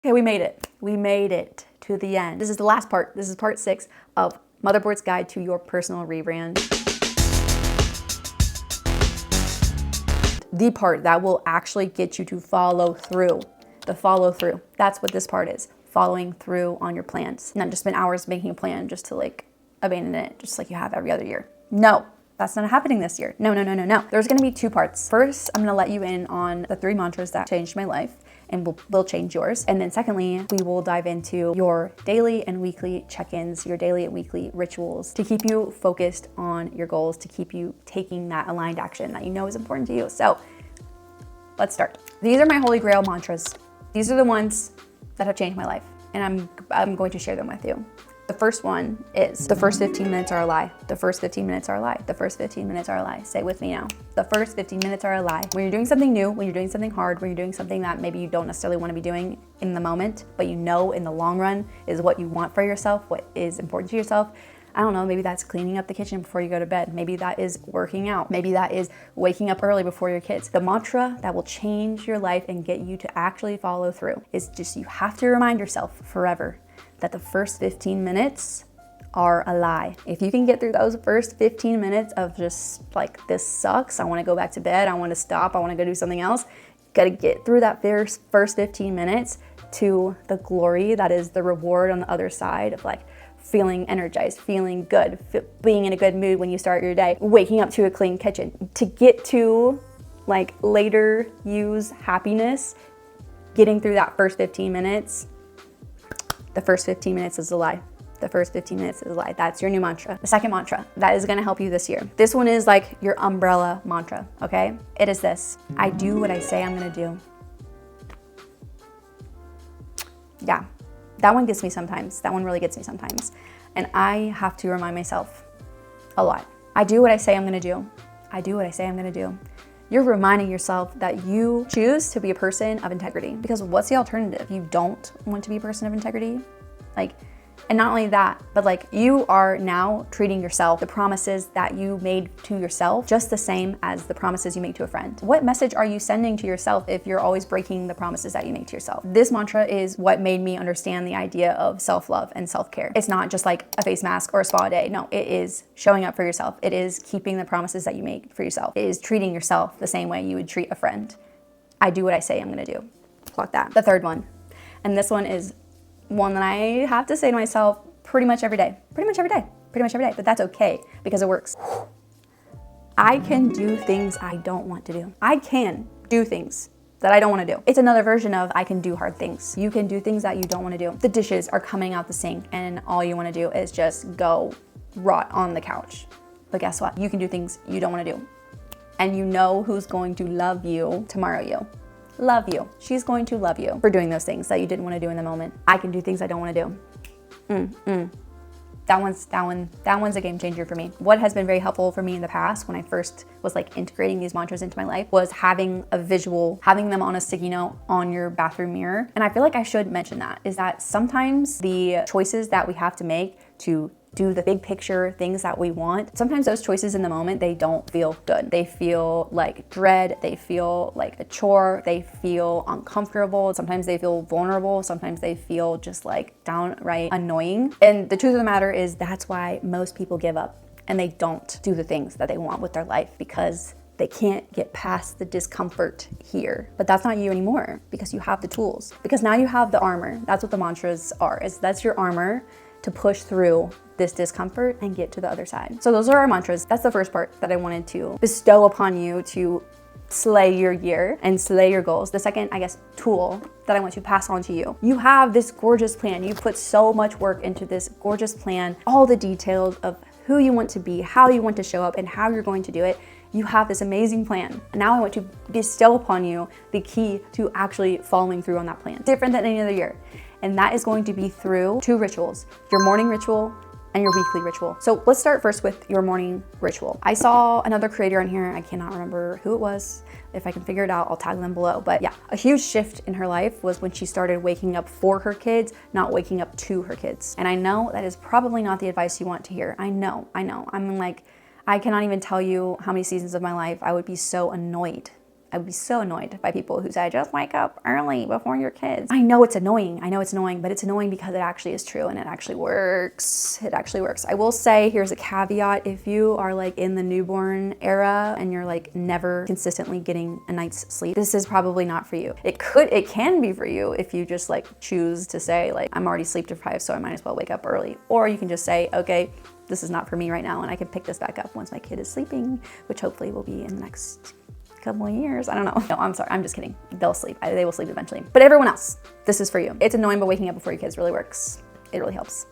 Okay, we made it. We made it to the end. This is the last part. This is part 6 of Motherboard's Guide to Your Personal Rebrand. The part that will actually get you to follow through. The follow through. That's what this part is. Following through on your plans. Not just spend hours making a plan just to like abandon it, just like you have every other year. No. That's not happening this year. No. There's gonna be 2 parts. First, I'm gonna let you in on the 3 mantras that changed my life and will change yours. And then secondly, we will dive into your daily and weekly check-ins, your daily and weekly rituals to keep you focused on your goals, to keep you taking that aligned action that you know is important to you. So let's start. These are my holy grail mantras. These are the ones that have changed my life, and I'm going to share them with you. The first one is the first 15 minutes are a lie. The first 15 minutes are a lie. The first 15 minutes are a lie. Say it with me now. The first 15 minutes are a lie. When you're doing something new, when you're doing something hard, when you're doing something that maybe you don't necessarily want to be doing in the moment, but you know in the long run is what you want for yourself, what is important to yourself. I don't know, maybe that's cleaning up the kitchen before you go to bed. Maybe that is working out. Maybe that is waking up early before your kids. The mantra that will change your life and get you to actually follow through is just, you have to remind yourself forever that the first 15 minutes are a lie. If you can get through those first 15 minutes of just like, this sucks, I wanna go back to bed, I wanna stop, I wanna go do something else, you gotta get through that first 15 minutes to the glory that is the reward on the other side of like feeling energized, feeling good, being in a good mood when you start your day, waking up to a clean kitchen. To get to like later use happiness, getting through that first 15 minutes, the first 15 minutes is a lie. The first 15 minutes is a lie. That's your new mantra. The second mantra that is gonna help you this year. This one is like your umbrella mantra, okay? It is this: I do what I say I'm gonna do. Yeah, that one gets me sometimes. That one really gets me sometimes. And I have to remind myself a lot. I do what I say I'm gonna do. I do what I say I'm gonna do. You're reminding yourself that you choose to be a person of integrity, because what's the alternative? You don't want to be a person of integrity? And not only that, but like, you are now treating yourself, the promises that you made to yourself, just the same as the promises you make to a friend. What message are you sending to yourself if you're always breaking the promises that you make to yourself? This mantra is what made me understand the idea of self-love and self-care. It's not just like a face mask or a spa day. No, it is showing up for yourself. It is keeping the promises that you make for yourself. It is treating yourself the same way you would treat a friend. I do what I say I'm gonna do. Clock that. The third one, and this one is one that I have to say to myself pretty much every day, but that's okay because it works. I can do things I don't want to do. I can do things that I don't want to do. It's another version of I can do hard things. You can do things that you don't want to do. The dishes are coming out the sink and all you want to do is just go rot on the couch. But guess what? You can do things you don't want to do. And you know who's going to love you tomorrow. Love you. She's going to love you for doing those things that you didn't want to do in the moment. I can do things I don't want to do. That one's a game changer for me. What has been very helpful for me in the past when I first was like integrating these mantras into my life was having a visual, having them on a sticky note on your bathroom mirror. And I feel like I should mention that, is that sometimes the choices that we have to make to do the big picture things that we want, sometimes those choices in the moment, they don't feel good. They feel like dread, they feel like a chore, they feel uncomfortable, sometimes they feel vulnerable, sometimes they feel just like downright annoying. And the truth of the matter is that's why most people give up and they don't do the things that they want with their life, because they can't get past the discomfort here. But that's not you anymore, because you have the tools, because now you have the armor. That's what the mantras are, is that's your armor to push through this discomfort and get to the other side. So those are our mantras. That's the first part that I wanted to bestow upon you to slay your year and slay your goals. The second, I guess, tool that I want to pass on to you. You have this gorgeous plan. You put so much work into this gorgeous plan, all the details of who you want to be, how you want to show up, and how you're going to do it. You have this amazing plan. Now I want to bestow upon you the key to actually following through on that plan. Different than any other year. And that is going to be through 2 rituals, your morning ritual and your weekly ritual. So let's start first with your morning ritual. I saw another creator on here, I cannot remember who it was. If I can figure it out, I'll tag them below. But yeah, a huge shift in her life was when she started waking up for her kids, not waking up to her kids. And I know that is probably not the advice you want to hear. I know. I'm like, I cannot even tell you how many seasons of my life I would be so annoyed I would be so annoyed by people who say, just wake up early before your kids. I know it's annoying, but it's annoying because it actually is true and it actually works. It actually works. I will say, here's a caveat. If you are like in the newborn era and you're like never consistently getting a night's sleep, this is probably not for you. It can be for you if you just like choose to say like, I'm already sleep deprived, so I might as well wake up early. Or you can just say, okay, this is not for me right now, and I can pick this back up once my kid is sleeping, which hopefully will be in the next couple of years. I don't know. No, I'm sorry. I'm just kidding. They'll sleep. They will sleep eventually. But everyone else, this is for you. It's annoying, but waking up before your kids really works. It really helps.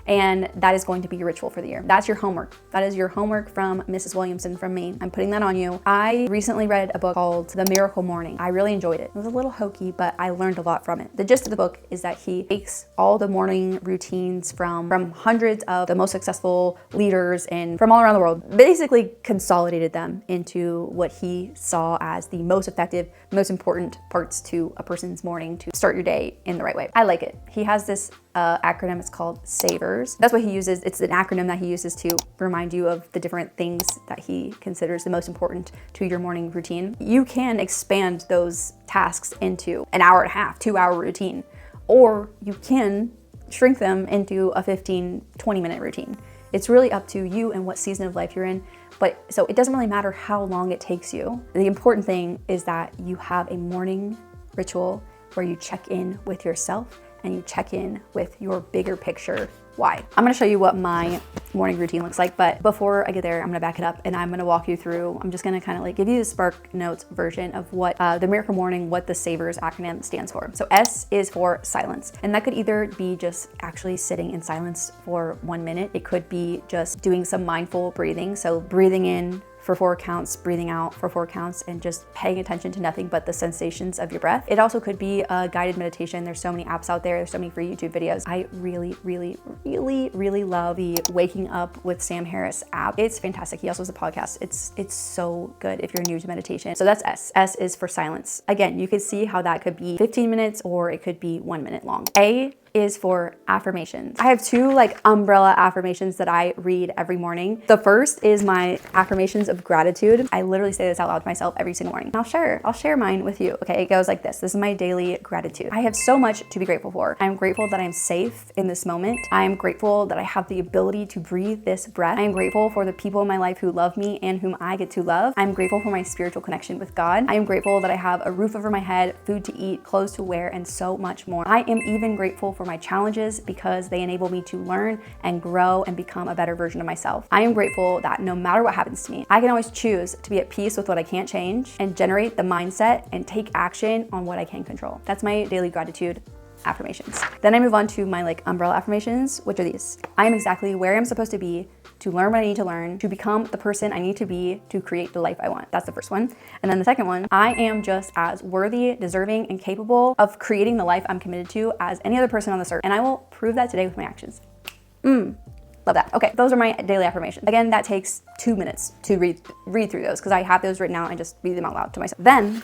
And that is going to be your ritual for the year. That's your homework. That is your homework from Mrs. Williamson from me. I'm putting that on you. I recently read a book called The Miracle Morning. I really enjoyed it. It was a little hokey, but I learned a lot from it. The gist of the book is that he takes all the morning routines from hundreds of the most successful leaders and from all around the world, basically consolidated them into what he saw as the most effective, most important parts to a person's morning to start your day in the right way. I like it. He has this acronym. It's called SAVERS. That's what he uses. It's an acronym that he uses to remind you of the different things that he considers the most important to your morning routine. You can expand those tasks into an hour and a half, 2-hour routine, or you can shrink them into a 15, 20-minute routine. It's really up to you and what season of life you're in. But so it doesn't really matter how long it takes you. The important thing is that you have a morning ritual where you check in with yourself and you check in with your bigger picture why. I'm gonna show you what my morning routine looks like, but before I get there, I'm gonna back it up and I'm gonna walk you through, I'm just gonna kind of like give you the Spark Notes version of what the Miracle Morning, what the SAVERS acronym stands for. So S is for silence, and that could either be just actually sitting in silence for 1 minute. It could be just doing some mindful breathing. So breathing in for 4 counts, breathing out for 4 counts, and just paying attention to nothing but the sensations of your breath. It also could be a guided meditation. There's so many apps out there. There's so many free YouTube videos. I really love the Waking Up with Sam Harris app. It's fantastic. He also has a podcast. It's so good if you're new to meditation. So that's S. S is for silence. Again, you can see how that could be 15 minutes or it could be 1 minute long. A is for affirmations. I have 2 like umbrella affirmations that I read every morning. The first is my affirmations of gratitude. I literally say this out loud to myself every single morning. I'll share mine with you. Okay, it goes like this. This is my daily gratitude. I have so much to be grateful for. I'm grateful that I'm safe in this moment. I'm grateful that I have the ability to breathe this breath. I am grateful for the people in my life who love me and whom I get to love. I'm grateful for my spiritual connection with God. I am grateful that I have a roof over my head, food to eat, clothes to wear, and so much more. I am even grateful for my challenges because they enable me to learn and grow and become a better version of myself. I am grateful that no matter what happens to me, I can always choose to be at peace with what I can't change and generate the mindset and take action on what I can control. That's my daily gratitude affirmations. Then I move on to my like umbrella affirmations, which are these. I am exactly where I'm supposed to be to learn what I need to learn, to become the person I need to be to create the life I want. That's the first one. And then the second one, I am just as worthy, deserving, and capable of creating the life I'm committed to as any other person on this earth. And I will prove that today with my actions. Love that. Okay, those are my daily affirmations. Again, that takes 2 minutes to read through those because I have those written out and just read them out loud to myself. Then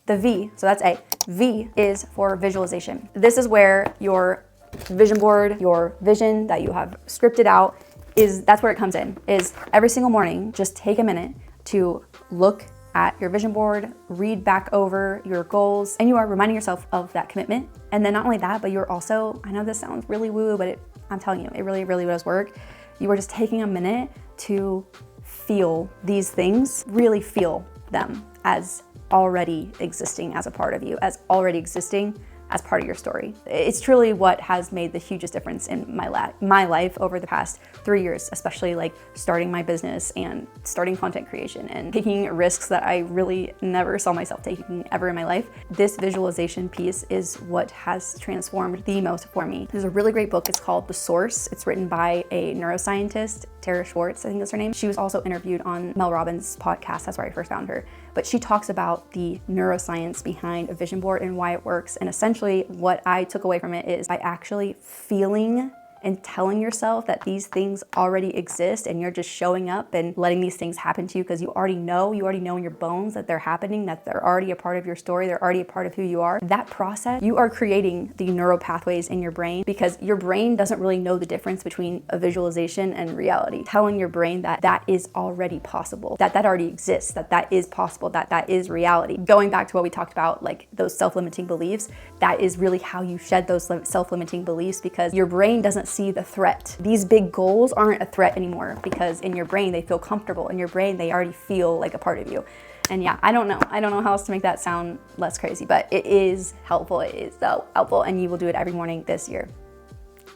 the V, so that's A. V is for visualization. This is where your vision board, your vision that you have scripted out, that's where it comes in, is every single morning, just take a minute to look at your vision board, read back over your goals, and you are reminding yourself of that commitment. And then not only that, but you're also, I know this sounds really woo, but I'm telling you, it really does work. You are just taking a minute to feel these things, really feel them as already existing as a part of you, as already existing as part of your story. It's truly what has made the hugest difference in my life over the past 3 years, especially like starting my business and starting content creation and taking risks that I really never saw myself taking ever in my life. This visualization piece is what has transformed the most for me. There's a really great book. It's called The Source. It's written by a neuroscientist, Tara Schwartz, I think that's her name. She was also interviewed on Mel Robbins' podcast. That's where I first found her. But she talks about the neuroscience behind a vision board and why it works. And essentially what I took away from it is by actually feeling and telling yourself that these things already exist and you're just showing up and letting these things happen to you because you already know in your bones that they're happening, that they're already a part of your story, they're already a part of who you are. That process, you are creating the neural pathways in your brain because your brain doesn't really know the difference between a visualization and reality. Telling your brain that that is already possible, that already exists, that is possible, that is reality. Going back to what we talked about, like those self-limiting beliefs, that is really how you shed those self-limiting beliefs because your brain doesn't see the threat. These big goals aren't a threat anymore because in your brain they feel comfortable. In your brain they already feel like a part of you. And yeah, I don't know how else to make that sound less crazy, but it is helpful. It is so helpful, and you will do it every morning this year.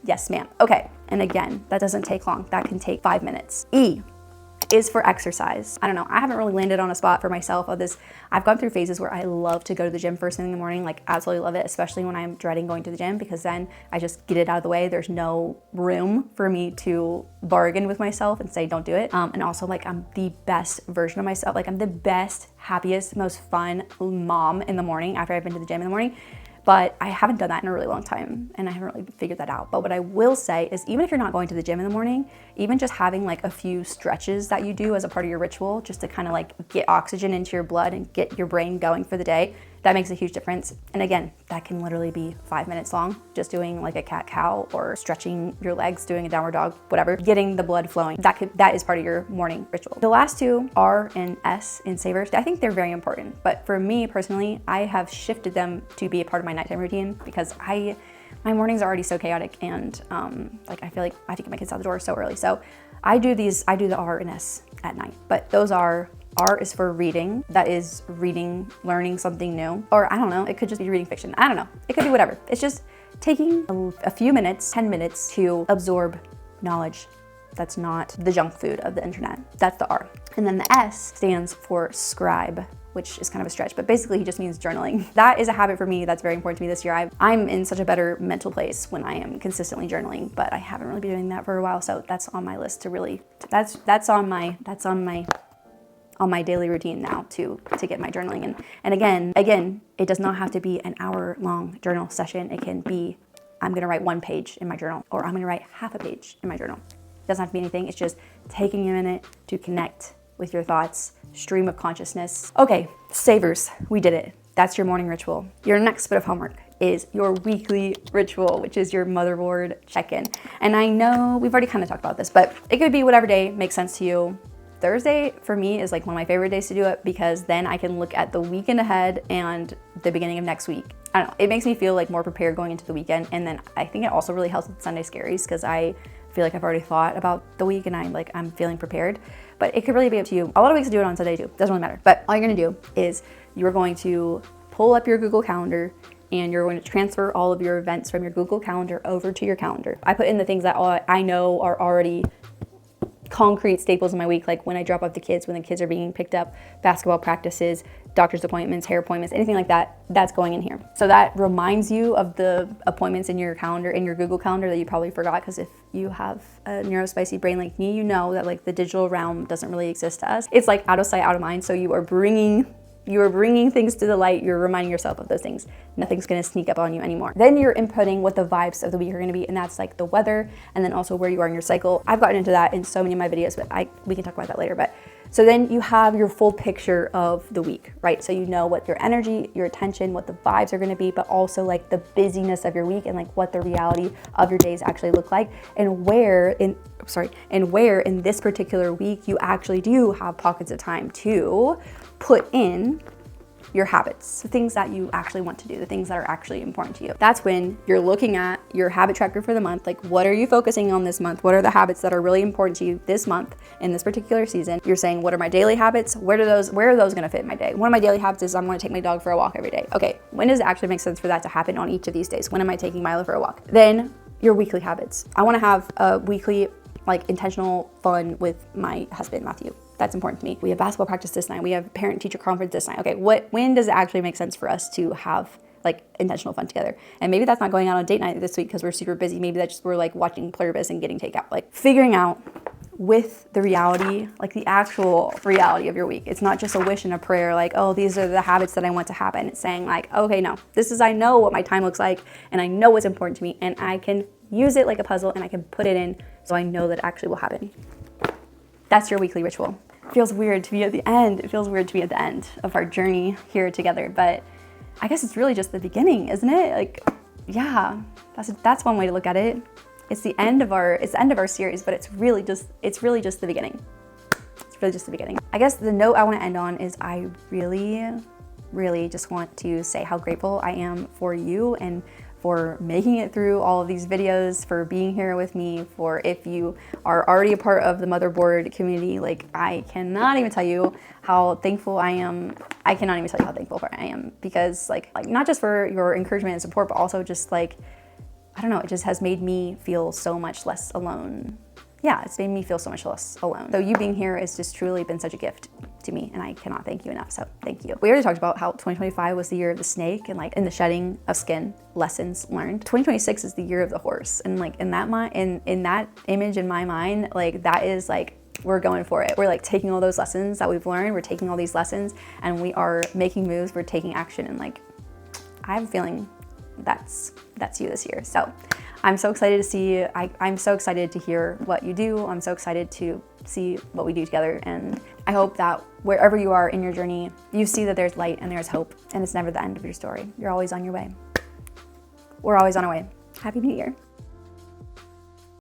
Yes, ma'am. Okay, and again, that doesn't take long. That can take 5 minutes. E is for exercise. I don't know, I haven't really landed on a spot for myself of this. I've gone through phases where I love to go to the gym first thing in the morning, like absolutely love it, especially when I'm dreading going to the gym because then I just get it out of the way. There's no room for me to bargain with myself and say don't do it. And also like I'm the best version of myself. Like I'm the best, happiest, most fun mom in the morning after I've been to the gym in the morning. But I haven't done that in a really long time and I haven't really figured that out. But what I will say is even if you're not going to the gym in the morning, even just having like a few stretches that you do as a part of your ritual, just to kind of like get oxygen into your blood and get your brain going for the day, that makes a huge difference. And again, that can literally be 5 minutes long, just doing like a cat-cow or stretching your legs, doing a downward dog, whatever, getting the blood flowing. That is part of your morning ritual. The last two, R and S in savers, I think they're very important. But for me personally, I have shifted them to be a part of my nighttime routine because my mornings are already so chaotic and like I feel like I have to get my kids out the door so early. So I do the R and S at night, but those are, R is for reading. That is reading, learning something new. Or I don't know, it could just be reading fiction. I don't know, it could be whatever. It's just taking a few minutes, 10 minutes to absorb knowledge that's not the junk food of the internet. That's the R. And then the S stands for scribe, which is kind of a stretch, but basically he just means journaling. That is a habit for me that's very important to me this year. I'm in such a better mental place when I am consistently journaling, but I haven't really been doing that for a while, so that's on my list to really, that's on my daily routine now to get my journaling in. And again, it does not have to be an hour-long journal session. It can be, I'm gonna write 1 page in my journal, or I'm gonna write half a page in my journal. It doesn't have to be anything. It's just taking a minute to connect with your thoughts, stream of consciousness. Okay, savers, we did it. That's your morning ritual. Your next bit of homework is your weekly ritual, which is your motherboard check-in. And I know we've already kind of talked about this, but it could be whatever day makes sense to you. Thursday for me is like one of my favorite days to do it because then I can look at the weekend ahead and the beginning of next week. I don't know, it makes me feel like more prepared going into the weekend. And then I think it also really helps with Sunday scaries because I feel like I've already thought about the week and I'm feeling prepared. But it could really be up to you. A lot of weeks do it on Sunday too, doesn't really matter. But all you're gonna do is you're going to pull up your Google Calendar and you're going to transfer all of your events from your Google Calendar over to your calendar. I put in the things that I know are already concrete staples in my week, like when I drop off the kids, when the kids are being picked up, basketball practices, doctor's appointments, hair appointments, anything like that, that's going in here. So that reminds you of the appointments in your calendar, in your Google Calendar that you probably forgot, because if you have a neurospicy brain like me, you know that like the digital realm doesn't really exist to us. It's like out of sight, out of mind. So you are bringing things to the light. You're reminding yourself of those things. Nothing's gonna sneak up on you anymore. Then you're inputting what the vibes of the week are gonna be, and that's like the weather, and then also where you are in your cycle. I've gotten into that in so many of my videos, but we can talk about that later. But so then you have your full picture of the week, right? So you know what your energy, your attention, what the vibes are gonna be, but also like the busyness of your week and like what the reality of your days actually look like, and where in this particular week you actually do have pockets of time to put in your habits, the things that you actually want to do, the things that are actually important to you. That's when you're looking at your habit tracker for the month. Like, what are you focusing on this month? What are the habits that are really important to you this month in this particular season? You're saying, what are my daily habits? Where are those gonna fit in my day? One of my daily habits is I'm gonna take my dog for a walk every day. Okay, when does it actually make sense for that to happen on each of these days? When am I taking Milo for a walk? Then your weekly habits. I wanna have a weekly like intentional fun with my husband, Matthew. That's important to me. We have basketball practice this night. We have parent-teacher conference this night. Okay, when does it actually make sense for us to have like intentional fun together? And maybe that's not going out on date night this week because we're super busy. Maybe that's just we're like watching Pluribus and getting takeout. Like figuring out with the reality, like the actual reality of your week. It's not just a wish and a prayer like, oh, these are the habits that I want to happen. It's saying like, okay, no, I know what my time looks like and I know what's important to me and I can use it like a puzzle and I can put it in so I know that it actually will happen. That's your weekly ritual. It feels weird to be at the end. It feels weird to be at the end of our journey here together, but I guess it's really just the beginning, isn't it? Like, yeah, that's one way to look at it. It's the end of our series, but it's really just the beginning. It's really just the beginning. I guess the note I want to end on is I really just want to say how grateful I am for you and for making it through all of these videos, for being here with me, for if you are already a part of the motherboard community, like I cannot even tell you how thankful I am. I cannot even tell you how thankful I am because like not just for your encouragement and support, but also just like, I don't know, it just has made me feel so much less alone. Yeah, it's made me feel so much less alone. So you being here has just truly been such a gift to me and I cannot thank you enough, so thank you. We already talked about how 2025 was the year of the snake and like in the shedding of skin, lessons learned. 2026 is the year of the horse and like in that image in my mind, like that is like, we're going for it. We're like taking all those lessons that we've learned, we're taking all these lessons and we are making moves, we're taking action and like, I have a feeling that's you this year. So I'm so excited to see, I'm so excited to hear what you do. I'm so excited to see what we do together. And I hope that wherever you are in your journey, you see that there's light and there's hope and it's never the end of your story. You're always on your way. We're always on our way. Happy New Year.